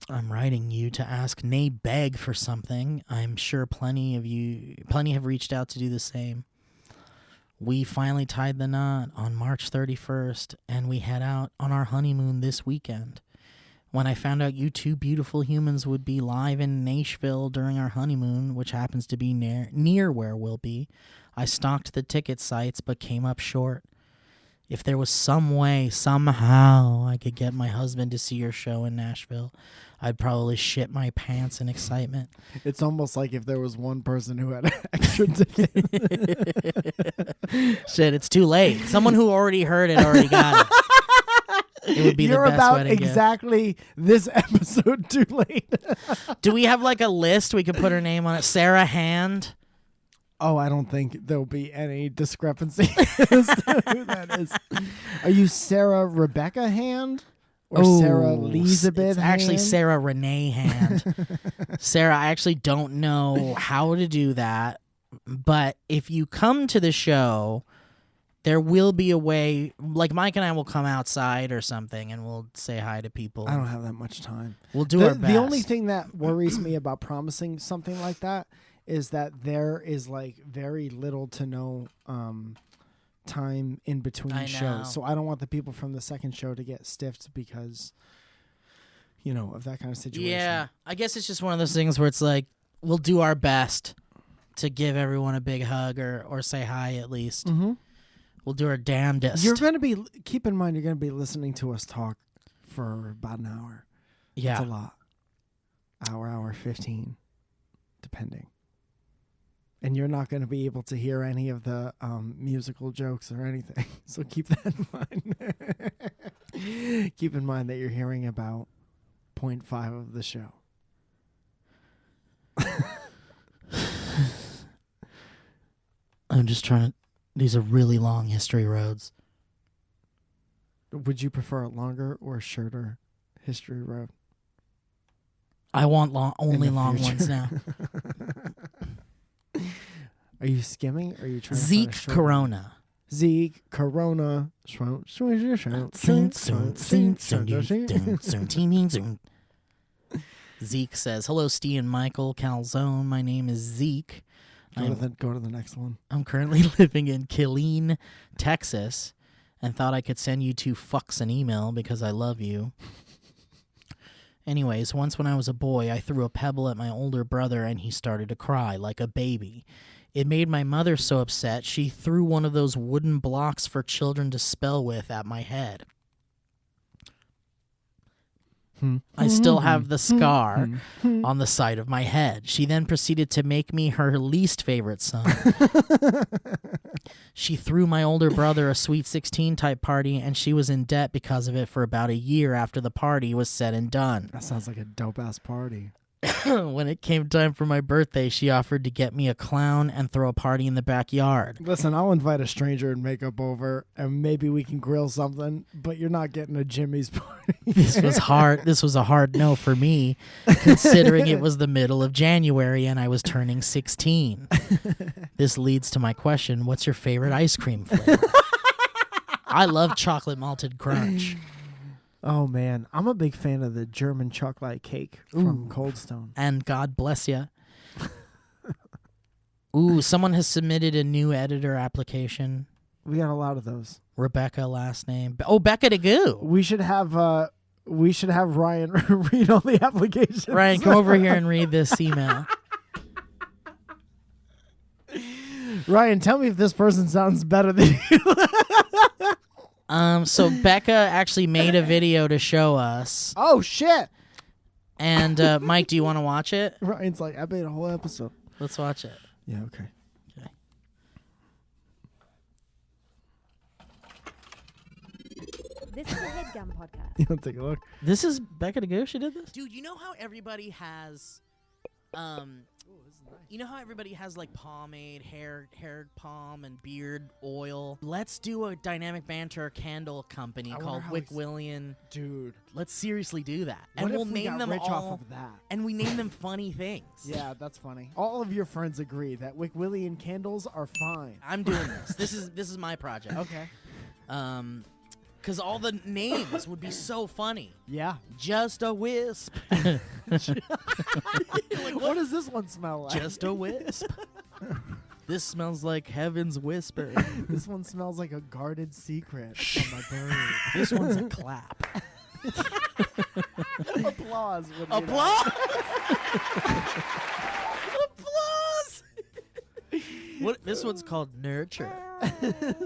I'm writing you to ask, nay, beg for something. I'm sure plenty have reached out to do the same. We finally tied the knot on March 31st, and we head out on our honeymoon this weekend. When I found out you two beautiful humans would be live in Nashville during our honeymoon, which happens to be near where we'll be, I stalked the ticket sites but came up short. if there was some way, somehow, I could get my husband to see your show in Nashville, I'd probably shit my pants in excitement. It's almost like if there was one person who had extra tickets. Shit, it's too late. Someone who already heard it already got it. It would be You're the best about way to go. exactly this episode too late. Do we have like a list we could put her name on it? Sarah Hand? Oh, I don't think there'll be any discrepancy as to who that is. Are you Sarah Rebecca Hand? Or Sarah Elizabeth It's actually Hand? Sarah Renee Hand. Sarah, I actually don't know how to do that. But if you come to the show, there will be a way. Like Mike and I will come outside or something and we'll say hi to people. I don't have that much time. We'll do our best. The only thing that worries me about promising something like that is that there is like very little to no time in between I know. shows. So I don't want the people from the second show to get stiffed because, you know, of that kind of situation. Yeah, I guess it's just one of those things where it's like, we'll do our best to give everyone a big hug or say hi at least. Mm-hmm. We'll do our damnedest. You're going to be, keep in mind, you're going to be listening to us talk for about an hour. Yeah. That's a lot. Hour 15, depending. And you're not going to be able to hear any of the musical jokes or anything. So keep that in mind. Keep in mind that you're hearing about 0.5 of the show. I'm just trying to... These are really long history roads. Would you prefer a longer or shorter history road? I want only the long future. ones now. Are you skimming or are you trying to Zeke find a short Corona. Zeke Corona. Zeke says, "Hello, Steve and Michael Calzone. My name is Zeke. Go to the next one. I'm currently living in Killeen, Texas, and thought I could send you two fucks an email because I love you. Anyways, once when I was a boy, I threw a pebble at my older brother and he started to cry like a baby. It made my mother so upset, she threw one of those wooden blocks for children to spell with at my head. I still have the scar on the side of my head. She then proceeded to make me her least favorite son. She threw my older brother a Sweet 16 type party, and she was in debt because of it for about a year after the party was said and done. That sounds like a dope-ass party. When it came time for my birthday, she offered to get me a clown and throw a party in the backyard. Listen, I'll invite a stranger and makeup over, and maybe we can grill something, but you're not getting a Jimmy's party. This was hard. This was a hard no for me, considering it was the middle of January and I was turning 16. This leads to my question, what's your favorite ice cream flavor? I love chocolate malted crunch. Oh, man. I'm a big fan of the German chocolate cake from Cold Stone. And God bless you. Ooh, someone has submitted a new editor application. We got a lot of those. Rebecca, last name. Oh, Becca to Goo. We should have Ryan read all the applications. Ryan, come over here and read this email. Ryan, tell me if this person sounds better than you. So Becca actually made a video to show us. Oh, shit. And Mike, do you want to watch it? Ryan's like, I made a whole episode. Let's watch it. Yeah, okay. Okay. This is a headgum podcast. You want to take a look? This is Becca to Go. She did this? Dude, you know how everybody has you know how everybody has like pomade, hair palm and beard oil? Let's do a Dynamic Banter candle company called Wick Willian. Dude. Let's seriously do that. What And if we'll we name got them rich all off of that? and we name them funny things. Yeah, that's funny. All of your friends agree that Wick Willian candles are fine. I'm doing this. This is my project. Okay. Because all the names would be so funny. Yeah. Just a wisp. What does this one smell like? Just a wisp. This smells like heaven's whisper. This one smells like a guarded secret from my bird. This one's a clap. Applause. would be Applause! Applause! This one's called Nurture.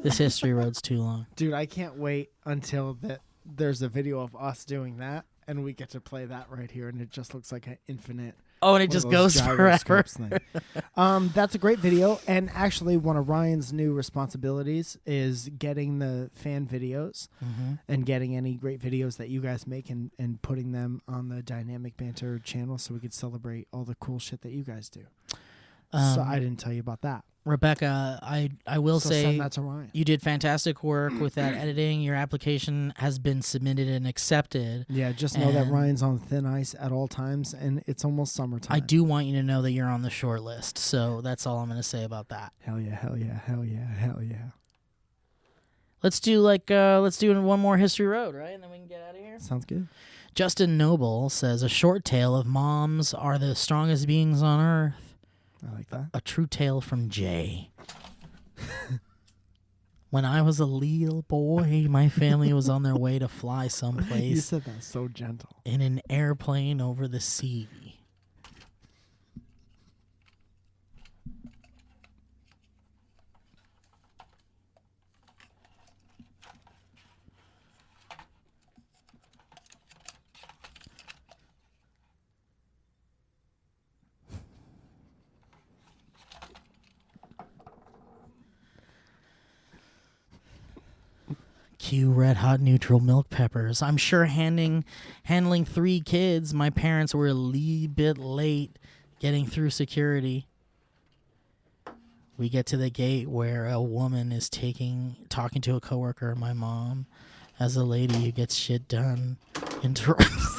This history road's too long. Dude, I can't wait until there's a video of us doing that, and we get to play that right here, and it just looks like an infinite. Oh, and it just goes forever. Thing. That's a great video, and actually one of Ryan's new responsibilities is getting the fan videos and getting any great videos that you guys make and putting them on the Dynamic Banter channel so we could celebrate all the cool shit that you guys do. So I didn't tell you about that. Rebecca, I will say send that to Ryan. You did fantastic work with that editing. Your application has been submitted and accepted. Yeah, just know that Ryan's on thin ice at all times, and it's almost summertime. I do want you to know that you're on the short list, so that's all I'm going to say about that. Hell yeah, hell yeah, hell yeah, hell yeah. Let's do one more History Road, right? And then we can get out of here. Sounds good. Justin Noble says, a short tale of moms are the strongest beings on earth. I like that. A true tale from Jay. When I was a little boy, my family was on their way to fly someplace. You said that so gentle. In an airplane over the sea. Cue Red Hot Neutral Milk Peppers. I'm sure handling 3 kids, my parents were a little bit late getting through security. We get to the gate where a woman is talking to a coworker. My mom, as a lady who gets shit done, interrupts.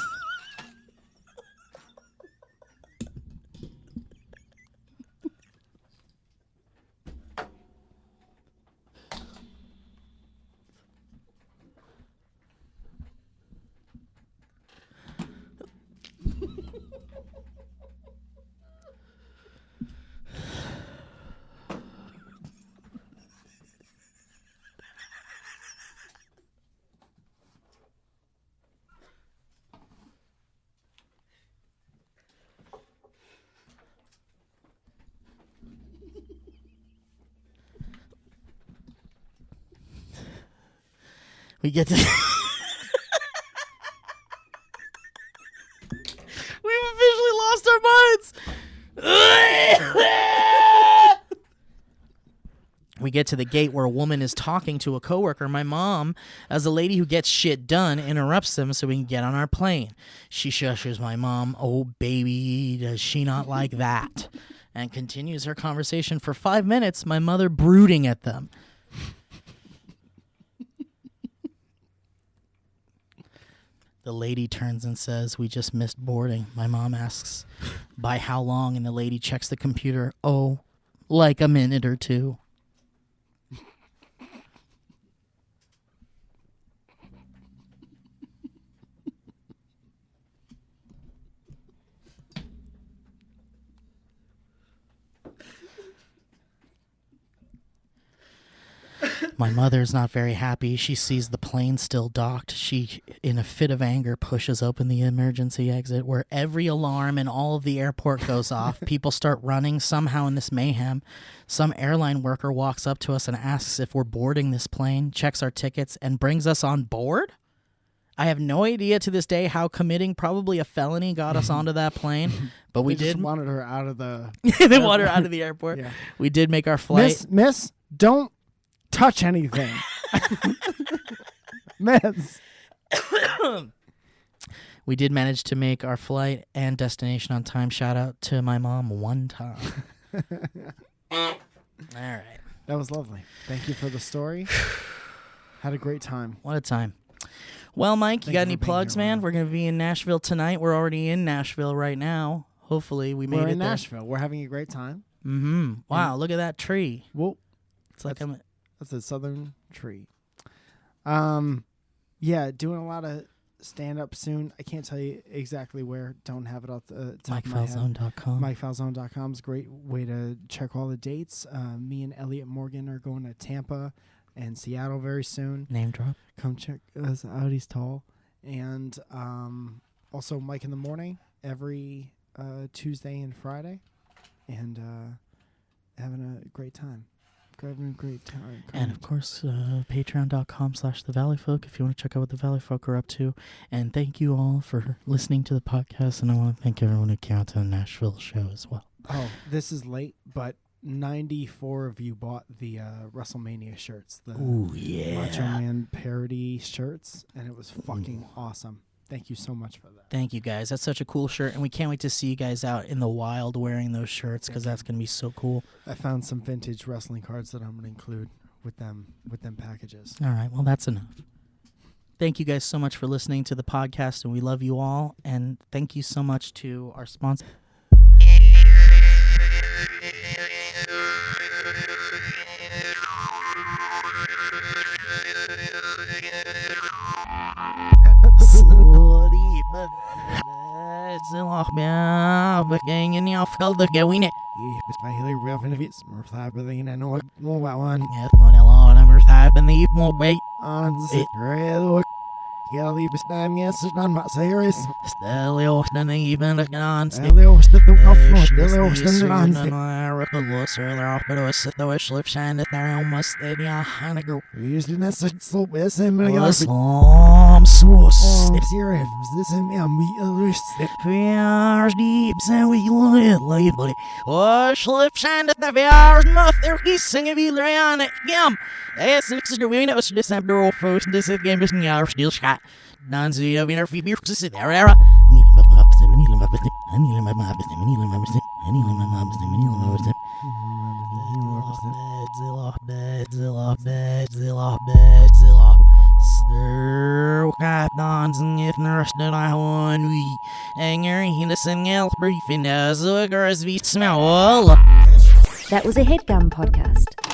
We get to... We've officially lost our minds. We get to the gate where a woman is talking to a coworker. My mom, as a lady who gets shit done, interrupts them so we can get on our plane. She shushes my mom. Oh, baby, does she not like that? And continues her conversation for 5 minutes, my mother brooding at them. The lady turns and says, we just missed boarding. My mom asks, by how long? And the lady checks the computer. Oh, like a minute or 2. My mother's not very happy. She sees the plane still docked. She, in a fit of anger, pushes open the emergency exit where every alarm in all of the airport goes off. People start running. Somehow in this mayhem, some airline worker walks up to us and asks if we're boarding this plane, checks our tickets, and brings us on board? I have no idea to this day how committing probably a felony got us onto that plane, but we did. Just wanted her out of the... They wanted her out of the airport. Yeah. We did make our flight. Miss, don't touch anything. Miss. We did manage to make our flight and destination on time. Shout out to my mom one time. All right. That was lovely. Thank you for the story. Had a great time. What a time. Well, Mike, you got any plugs, man? We're going to be in Nashville tonight. We're already in Nashville right now. Hopefully we made it there. We're in Nashville. We're having a great time. Mm-hmm. Wow, look at that tree. Whoa. It's like that's a southern tree. Yeah, doing a lot of stand-up soon. I can't tell you exactly where. Don't have it off the top of my head. MikeFalzone.com. MikeFalzone.com is a great way to check all the dates. Me and Elliot Morgan are going to Tampa and Seattle very soon. Name drop. Come check us out. He's tall. And also Mike in the Morning every Tuesday and Friday. And having a great time. Having a great time. And of course, patreon.com/thevalleyfolk if you want to check out what the Valley Folk are up to. And thank you all for listening to the podcast. And I want to thank everyone who came out to the Nashville show as well. Oh, this is late, but 94 of you bought the WrestleMania shirts. The Macho Man parody shirts, and it was fucking awesome. Thank you so much for that. Thank you, guys. That's such a cool shirt, and we can't wait to see you guys out in the wild wearing those shirts because that's going to be so cool. I found some vintage wrestling cards that I'm going to include with them packages. All right, well, that's enough. Thank you guys so much for listening to the podcast, and we love you all. And thank you so much to our sponsor. That was a HeadGum podcast.